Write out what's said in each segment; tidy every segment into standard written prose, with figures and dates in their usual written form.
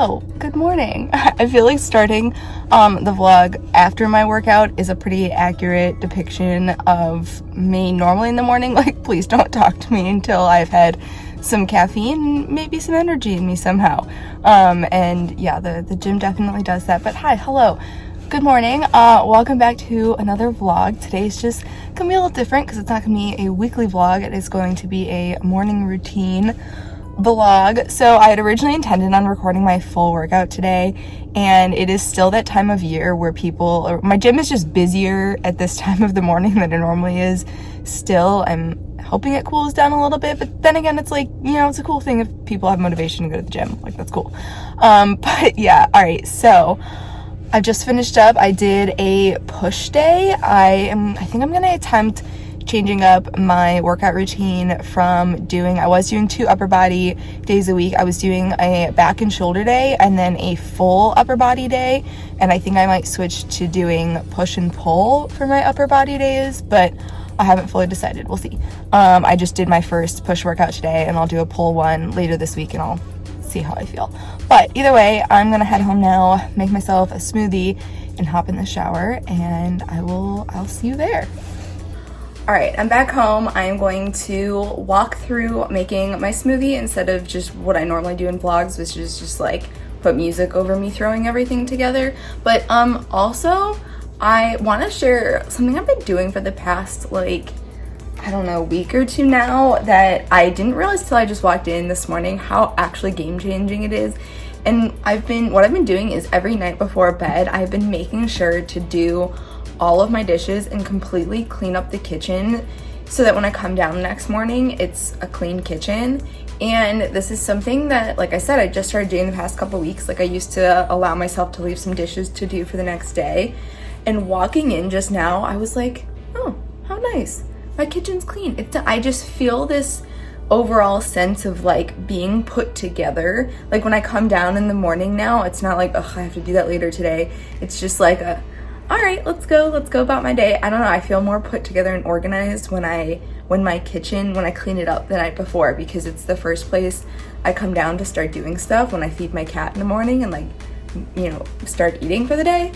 hello, good morning. I feel like starting the vlog after my workout is a pretty accurate depiction of me normally in the morning. Like, please don't talk to me until I've had some caffeine and maybe some energy in me somehow. And yeah, the gym definitely does that. But hi, hello, good morning. Welcome back to another vlog. Today's just gonna be a little different because it's not gonna be a weekly vlog. It is going to be a morning routine vlog. So I had originally intended on recording my full workout today, and it is still that time of year where my gym is just busier at this time of the morning than it normally is. Still, I'm hoping it cools down a little bit, but then again, it's like, you know, it's a cool thing if people have motivation to go to the gym. Like, that's cool. But yeah, all right, so I just finished up. I did a push day. I think I'm gonna attempt changing up my workout routine from I was doing 2 upper body days a week. I was doing a back and shoulder day and then a full upper body day. And I think I might switch to doing push and pull for my upper body days, but I haven't fully decided. We'll see. I just did my first push workout today, and I'll do a pull one later this week, and I'll see how I feel. But either way, I'm gonna head home now, make myself a smoothie, and hop in the shower, and I'll see you there. All right, I'm back home. I am going to walk through making my smoothie instead of just what I normally do in vlogs, which is just like put music over me throwing everything together. But also, I want to share something I've been doing for the past, like, I don't know, week or two now that I didn't realize till I just walked in this morning how actually game-changing it is. And what I've been doing is every night before bed, I've been making sure to do all of my dishes and completely clean up the kitchen so that when I come down the next morning, it's a clean kitchen. And this is something that, like I said, I just started doing the past couple weeks. Like, I used to allow myself to leave some dishes to do for the next day. And walking in just now, I was like, oh, how nice. My kitchen's clean. I just feel this overall sense of like being put together. Like, when I come down in the morning now, it's not like, oh, I have to do that later today. It's just like all right, let's go about my day. I don't know, I feel more put together and organized when I clean it up the night before, because it's the first place I come down to start doing stuff when I feed my cat in the morning and, like, you know, start eating for the day.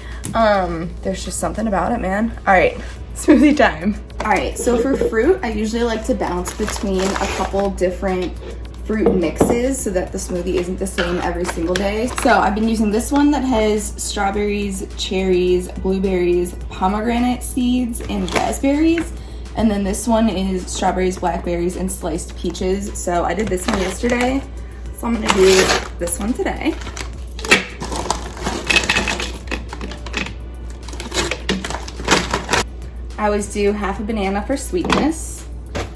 There's just something about it, man. All right, smoothie time. All right, so for fruit, I usually like to bounce between a couple different fruit mixes so that the smoothie isn't the same every single day. So I've been using this one that has strawberries, cherries, blueberries, pomegranate seeds, and raspberries. And then this one is strawberries, blackberries, and sliced peaches. So I did this one yesterday, so I'm gonna do this one today. I always do half a banana for sweetness.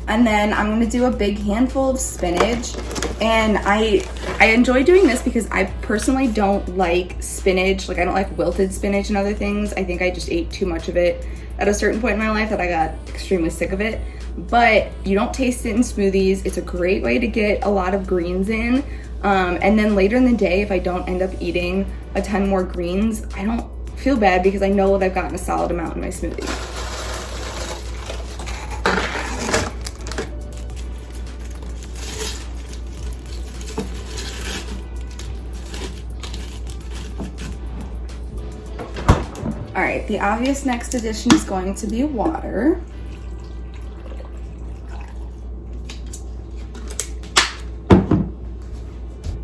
And then I'm gonna do a big handful of spinach. And I enjoy doing this because I personally don't like spinach. Like, I don't like wilted spinach and other things. I think I just ate too much of it at a certain point in my life that I got extremely sick of it. But you don't taste it in smoothies. It's a great way to get a lot of greens in. And then later in the day, if I don't end up eating a ton more greens, I don't feel bad because I know that I've gotten a solid amount in my smoothie. All right, the obvious next addition is going to be water.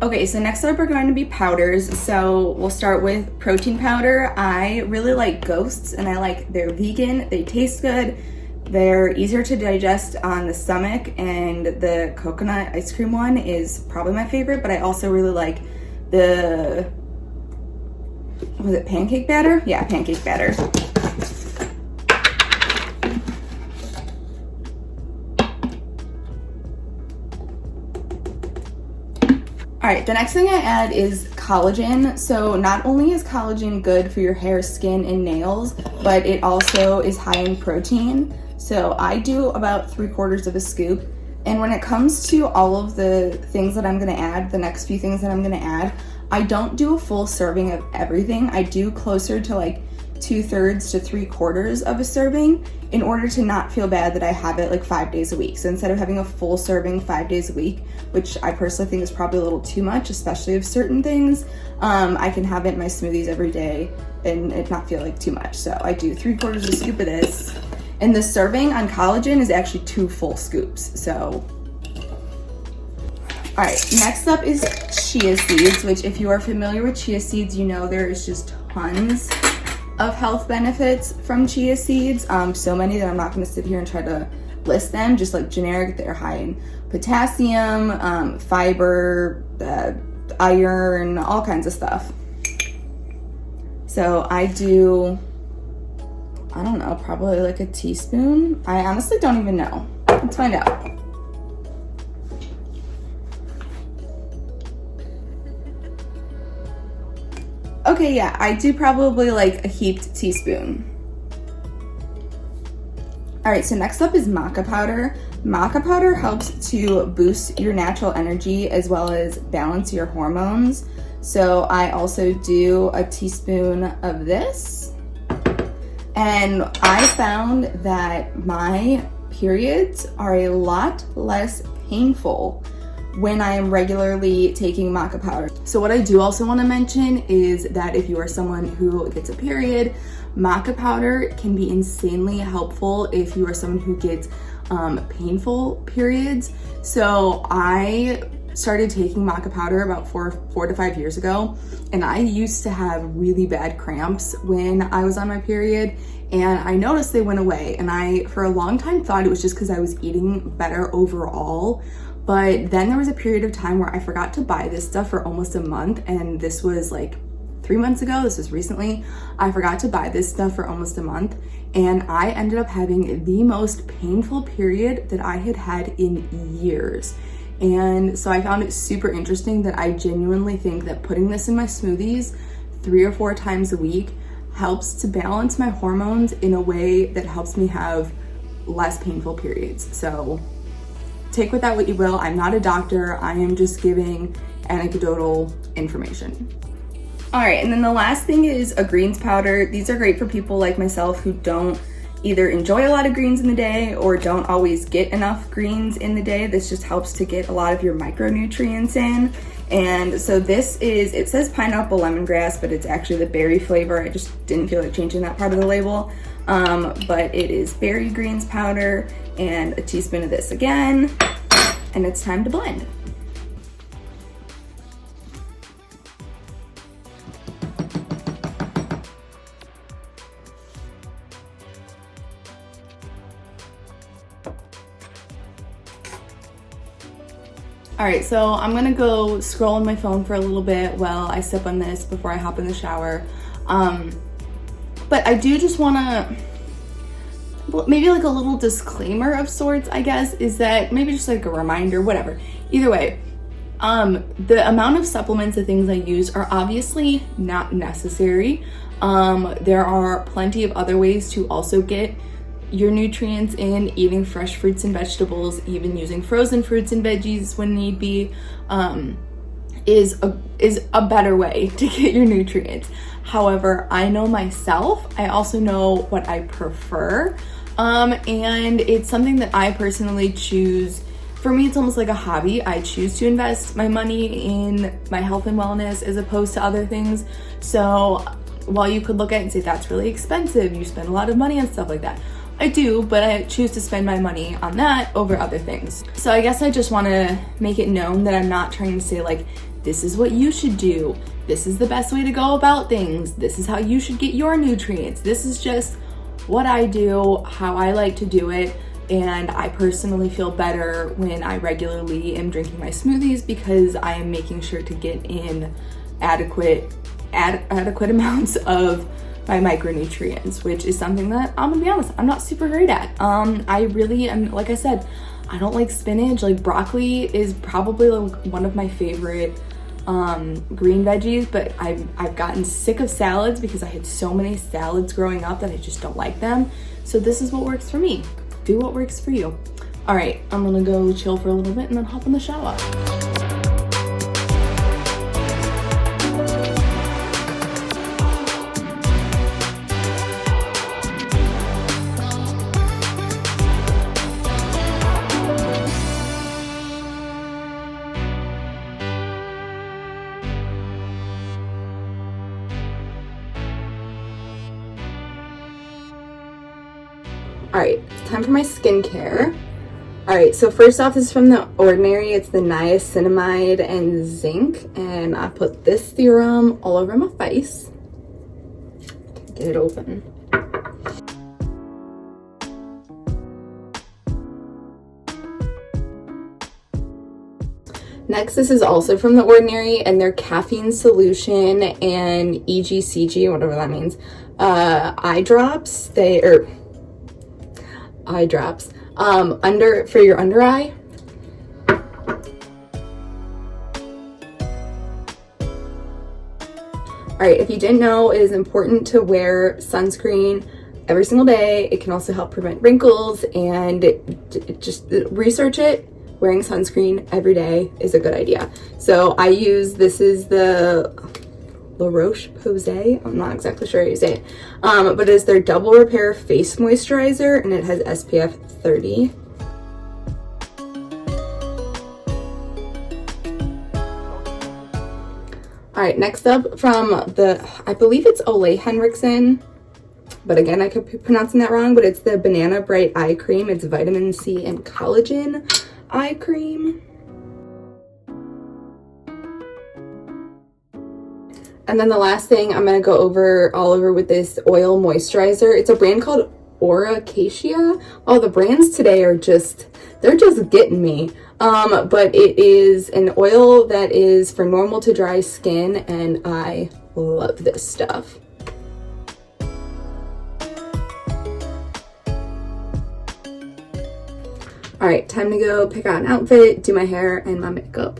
Okay, so next up are going to be powders. So we'll start with protein powder. I really like Ghosts, and they're vegan, they taste good, they're easier to digest on the stomach, and the coconut ice cream one is probably my favorite, but I also really like was it pancake batter? Yeah, pancake batter. All right, the next thing I add is collagen. So not only is collagen good for your hair, skin, and nails, but it also is high in protein. So I do about 3/4 of a scoop. And when it comes to all of the things that I'm gonna add, the next few things that I'm gonna add, I don't do a full serving of everything. I do closer to like 2/3 to 3/4 of a serving in order to not feel bad that I have it like 5 days a week. So instead of having a full serving 5 days a week, which I personally think is probably a little too much, especially of certain things, I can have it in my smoothies every day and it not feel like too much. So I do 3/4 of a scoop of this. And the serving on Collagen is actually 2 full scoops. So, all right, next up is Chia Seeds, which if you are familiar with Chia Seeds, you know there is just tons of health benefits from Chia Seeds. So many that I'm not gonna sit here and try to list them, just like generic. They're high in potassium, fiber, iron, all kinds of stuff. So I do, I don't know, probably like a teaspoon. I honestly don't even know. Let's find out. Okay, yeah, I do probably like a heaped teaspoon. All right, so next up is Maca Powder. Maca Powder helps to boost your natural energy as well as balance your hormones. So I also do a teaspoon of this. And I found that my periods are a lot less painful when I am regularly taking Maca Powder. So what I do also want to mention is that if you are someone who gets a period, Maca Powder can be insanely helpful if you are someone who gets painful periods. So I started taking Maca Powder about four to 5 years ago, and I used to have really bad cramps when I was on my period, and I noticed they went away, and I for a long time thought it was just because I was eating better overall. But then there was a period of time where I forgot to buy this stuff for almost a month, and this was like 3 months ago, this was recently. I forgot to buy this stuff for almost a month, and I ended up having the most painful period that I had had in years. And so I found it super interesting that I genuinely think that putting this in my smoothies 3 or 4 times a week helps to balance my hormones in a way that helps me have less painful periods. So take with that what you will. I'm not a doctor. I am just giving anecdotal information. All right, and then the last thing is a greens powder. These are great for people like myself who don't either enjoy a lot of greens in the day or don't always get enough greens in the day. This just helps to get a lot of your micronutrients in. And so this is, it says pineapple lemongrass, but it's actually the berry flavor. I just didn't feel like changing that part of the label. But it is berry greens powder and a teaspoon of this again, and it's time to blend. All right, so I'm gonna go scroll on my phone for a little bit while I sip on this before I hop in the shower. But I do just wanna, maybe like a little disclaimer of sorts, I guess, is that maybe just like a reminder, whatever. Either way, the amount of supplements and things I use are obviously not necessary. There are plenty of other ways to also get your nutrients in. Eating fresh fruits and vegetables, even using frozen fruits and veggies when need be, is a better way to get your nutrients. However, I know myself, I also know what I prefer, and it's something that I personally choose. For me, it's almost like a hobby. I choose to invest my money in my health and wellness as opposed to other things. So while you could look at it and say that's really expensive, you spend a lot of money on stuff like that, I do, but I choose to spend my money on that over other things. So I guess I just want to make it known that I'm not trying to say like, this is what you should do, this is the best way to go about things, this is how you should get your nutrients. This is just what I do, how I like to do it, and I personally feel better when I regularly am drinking my smoothies because I am making sure to get in adequate amounts of my micronutrients, which is something that I'm gonna be honest, I'm not super great at. I really am, like I said, I don't like spinach. Like broccoli is probably like one of my favorite green veggies, but I've gotten sick of salads because I had so many salads growing up that I just don't like them. So this is what works for me. Do what works for you. All right, I'm gonna go chill for a little bit and then hop in the shower. Alright, it's time for my skincare. Alright, so first off, this is from The Ordinary. It's the niacinamide and zinc, and I put this serum all over my face. Get it open. Next, this is also from The Ordinary, and their Caffeine Solution and EGCG, whatever that means, eye drops. Eye drops for your under eye. All right, if you didn't know, it is important to wear sunscreen every single day. It can also help prevent wrinkles, and just research it. Wearing sunscreen every day is a good idea. So I use, this is the La Roche-Posay. I'm not exactly sure how you say it. But it is their Double Repair Face Moisturizer, and it has SPF 30. All right, next up from I believe it's Ole Henriksen, but again, I could be pronouncing that wrong, but it's the Banana Bright Eye Cream. It's vitamin C and collagen eye cream. And then the last thing I'm going to go over with this oil moisturizer. It's a brand called Auracacia. Oh, the brands today are they're just getting me. But it is an oil that is for normal to dry skin, and I love this stuff. All right, time to go pick out an outfit, do my hair and my makeup.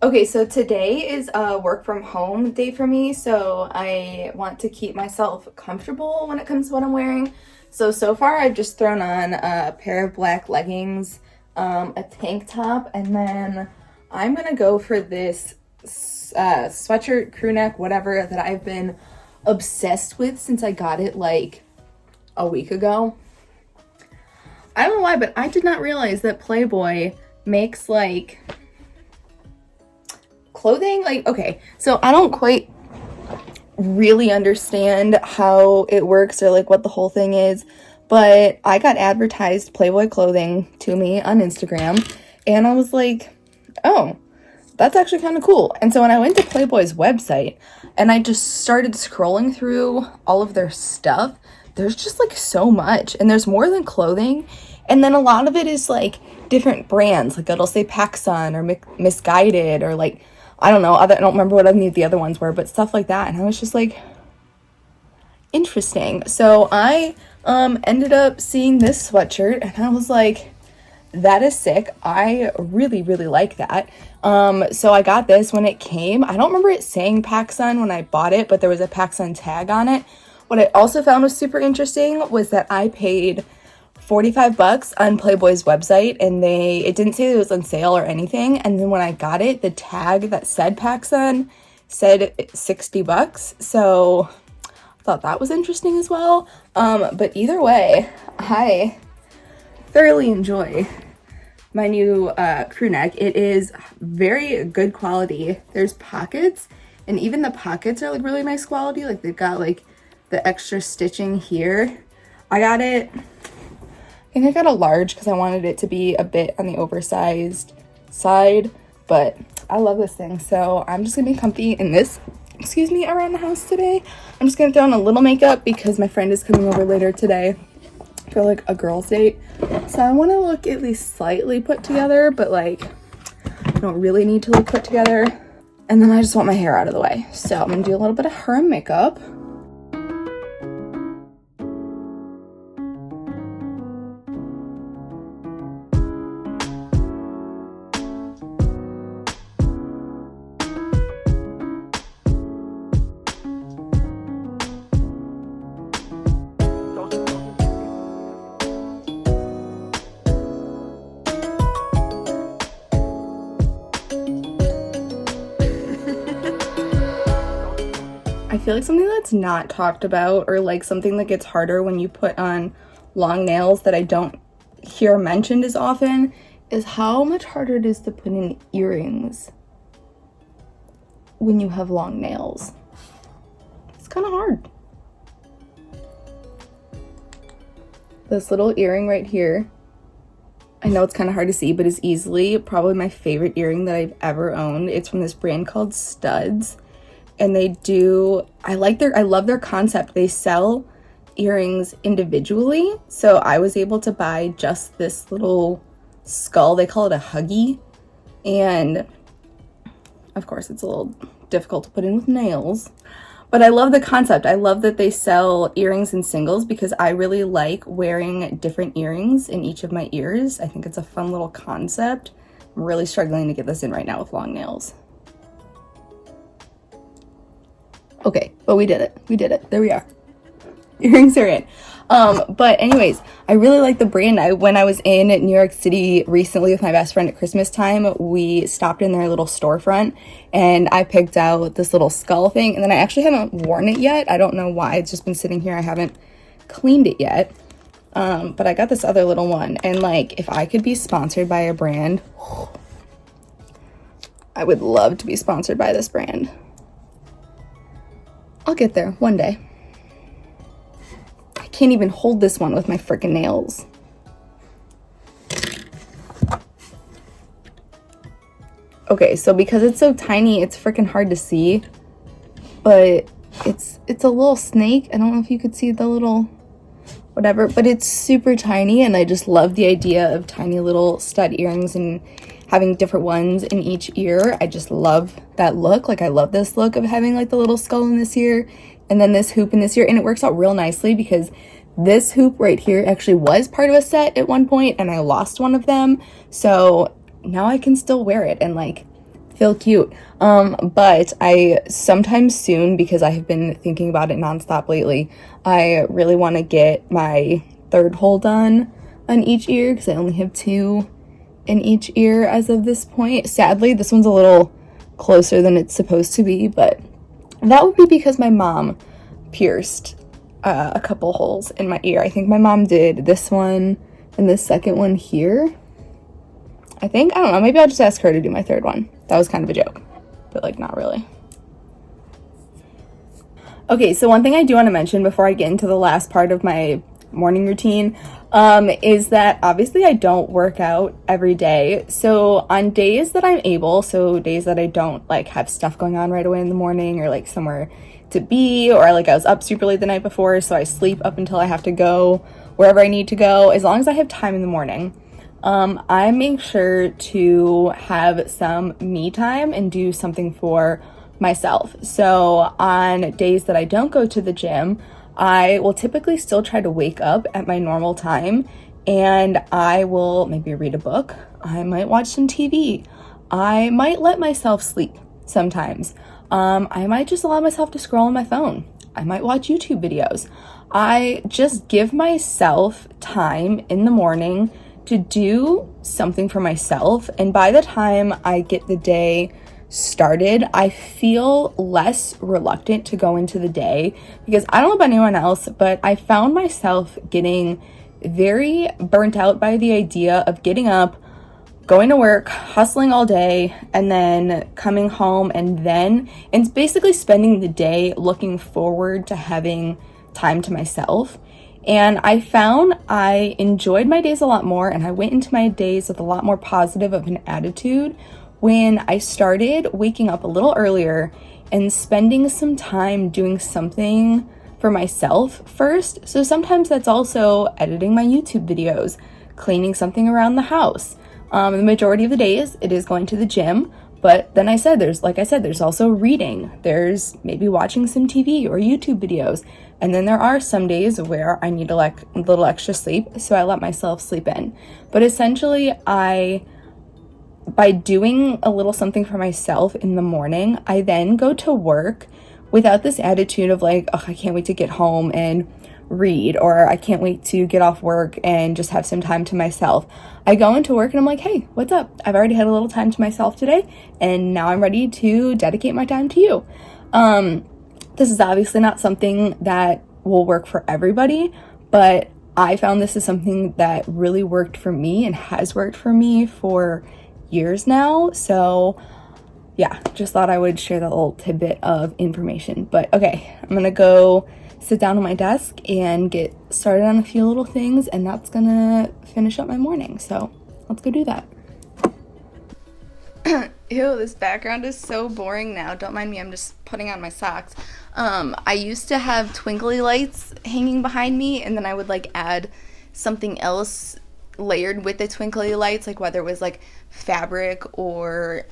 Okay, so today is a work from home day for me, so I want to keep myself comfortable when it comes to what I'm wearing. So far I've just thrown on a pair of black leggings, a tank top, and then I'm gonna go for this sweatshirt, crew neck, whatever, that I've been obsessed with since I got it like a week ago. I don't know why, but I did not realize that Playboy makes like clothing. Like, okay, so I don't quite really understand how it works or like what the whole thing is, but I got advertised Playboy clothing to me on Instagram, and I was like, oh, that's actually kind of cool. And so when I went to Playboy's website and I just started scrolling through all of their stuff, there's just like so much, and there's more than clothing. And then a lot of it is like different brands, like it'll say PacSun or Misguided, or like, I don't know, I don't remember what any of the other ones were, but stuff like that. And I was just like, interesting. So I ended up seeing this sweatshirt, and I was like, that is sick. I really, really like that. So I got this when it came. I don't remember it saying PacSun when I bought it, but there was a PacSun tag on it. What I also found was super interesting was that I paid $45 on Playboy's website, and it didn't say it was on sale or anything. And then when I got it, the tag that said PacSun said $60. So I thought that was interesting as well. But either way, I thoroughly enjoy my new crew neck. It is very good quality. There's pockets, and even the pockets are like really nice quality. Like they've got like the extra stitching here. I think I got a large because I wanted it to be a bit on the oversized side, but I love this thing. So I'm just gonna be comfy in this, around the house today. I'm just gonna throw on a little makeup because my friend is coming over later today for like a girls' date. So I want to look at least slightly put together, but like I don't really need to look put together. And then I just want my hair out of the way. So I'm gonna do a little bit of hair and makeup. I feel like something that's not talked about, or like something that gets harder when you put on long nails that I don't hear mentioned as often, is how much harder it is to put in earrings when you have long nails. It's kind of hard. this little earring right here. I know it's kind of hard to see, but it's easily probably my favorite earring that I've ever owned. It's from this brand called Studs, and I love their concept. They sell earrings individually, so I was able to buy just this little skull. They call it a huggy, and of course it's a little difficult to put in with nails. But I love the concept. I love that they sell earrings in singles because I really like wearing different earrings in each of my ears. I think it's a fun little concept. I'm really struggling to get this in right now with long nails. Okay, but we did it. We did it. There we are. Earrings are in. But anyways, I really like the brand. When I was in New York City recently with my best friend at Christmas time, we stopped in their little storefront and I picked out this little skull thing, and then I actually haven't worn it yet. I don't know why. It's just been sitting here. I haven't cleaned it yet. But I got this other little one, and like, if I could be sponsored by a brand, I would love to be sponsored by this brand. I'll get there one day. I can't even hold this one with my freaking nails. Okay, so because it's so tiny, it's freaking hard to see, but it's a little snake. I don't know if you could see the little whatever, but it's super tiny, and I just love the idea of tiny little stud earrings and having different ones in each ear. I just love that look. Like, I love this look of having like the little skull in this ear and then this hoop in this ear, and it works out real nicely because this hoop right here actually was part of a set at one point and I lost one of them, so now I can still wear it and like feel cute. But I sometime soon, because I have been thinking about it nonstop lately, I really want to get my third hole done on each ear because I only have 2 in each ear as of this point. Sadly, this one's a little closer than it's supposed to be, but that would be because my mom pierced a couple holes in my ear. I think my mom did this one and this second one here. I don't know, maybe I'll just ask her to do my third one. That was kind of a joke, but like not really. Okay, so one thing I do want to mention before I get into the last part of my morning routine is that obviously I don't work out every day. So on days that I'm able, so days that I don't like have stuff going on right away in the morning or like somewhere to be, or like I was up super late the night before, so I sleep up until I have to go wherever I need to go, as long as I have time in the morning, I make sure to have some me time and do something for myself. So on days that I don't go to the gym, I will typically still try to wake up at my normal time, and I will maybe read a book. I might watch some TV. I might let myself sleep sometimes. I might just allow myself to scroll on my phone. I might watch YouTube videos. I just give myself time in the morning to do something for myself, and by the time I get the day started, I feel less reluctant to go into the day, because I don't know about anyone else, but I found myself getting very burnt out by the idea of getting up, going to work, hustling all day, and then coming home and basically spending the day looking forward to having time to myself. And I found I enjoyed my days a lot more, and I went into my days with a lot more positive of an attitude when I started waking up a little earlier and spending some time doing something for myself first. So sometimes that's also editing my YouTube videos, cleaning something around the house. The majority of the days it is going to the gym, but then there's also reading. There's maybe watching some TV or YouTube videos. And then there are some days where I need a little extra sleep, so I let myself sleep in. But essentially, by doing a little something for myself in the morning, I then go to work without this attitude of like, oh, I can't wait to get home and read, or I can't wait to get off work and just have some time to myself. I go into work and I'm like, hey, what's up? I've already had a little time to myself today, and now I'm ready to dedicate my time to you. This is obviously not something that will work for everybody, but I found this is something that really worked for me and has worked for me for years now. So yeah, just thought I would share that little tidbit of information. But okay, I'm gonna go sit down at my desk and get started on a few little things, and that's gonna finish up my morning. So let's go do that. Ew, this background is so boring now. Don't mind me, I'm just putting on my socks. I used to have twinkly lights hanging behind me, and then I would like add something else layered with the twinkly lights, like whether it was like fabric or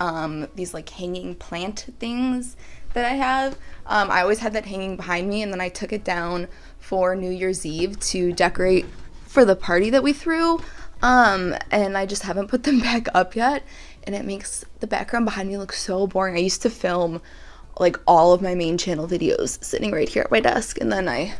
these like hanging plant things that I have. I always had that hanging behind me, and then I took it down for New Year's Eve to decorate for the party that we threw, and I just haven't put them back up yet, and it makes the background behind me look so boring. I used to film like all of my main channel videos sitting right here at my desk, and then I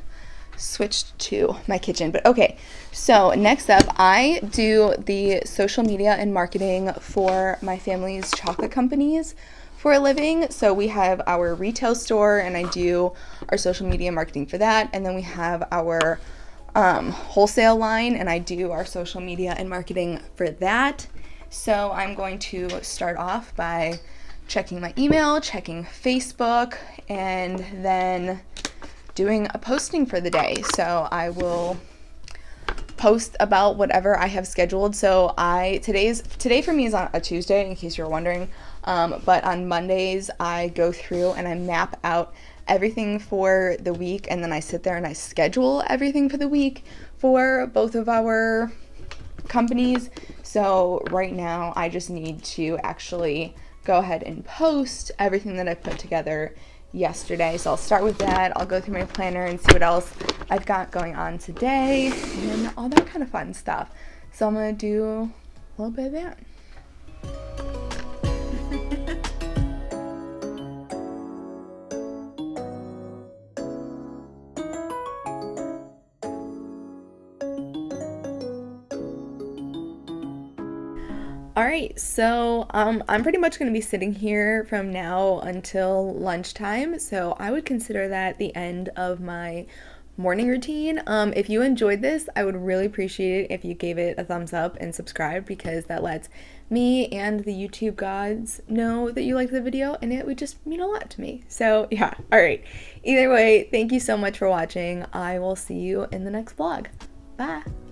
switched to my kitchen. But okay, so next up, I do the social media and marketing for my family's chocolate companies for a living. So we have our retail store, and I do our social media marketing for that, and then we have our wholesale line, and I do our social media and marketing for that. So I'm going to start off by checking my email, checking Facebook, and then doing a posting for the day. So I will post about whatever I have scheduled. So today for me is on a Tuesday, in case you're wondering, but on Mondays I go through and I map out everything for the week, and then I sit there and I schedule everything for the week for both of our companies. So right now I just need to actually go ahead and post everything that I put together yesterday. So I'll start with that. I'll go through my planner and see what else I've got going on today and all that kind of fun stuff. So I'm going to do a little bit of that. Alright, so I'm pretty much going to be sitting here from now until lunchtime, so I would consider that the end of my morning routine. If you enjoyed this, I would really appreciate it if you gave it a thumbs up and subscribe, because that lets me and the YouTube gods know that you liked the video, and it would just mean a lot to me. So yeah, alright. Either way, thank you so much for watching. I will see you in the next vlog. Bye!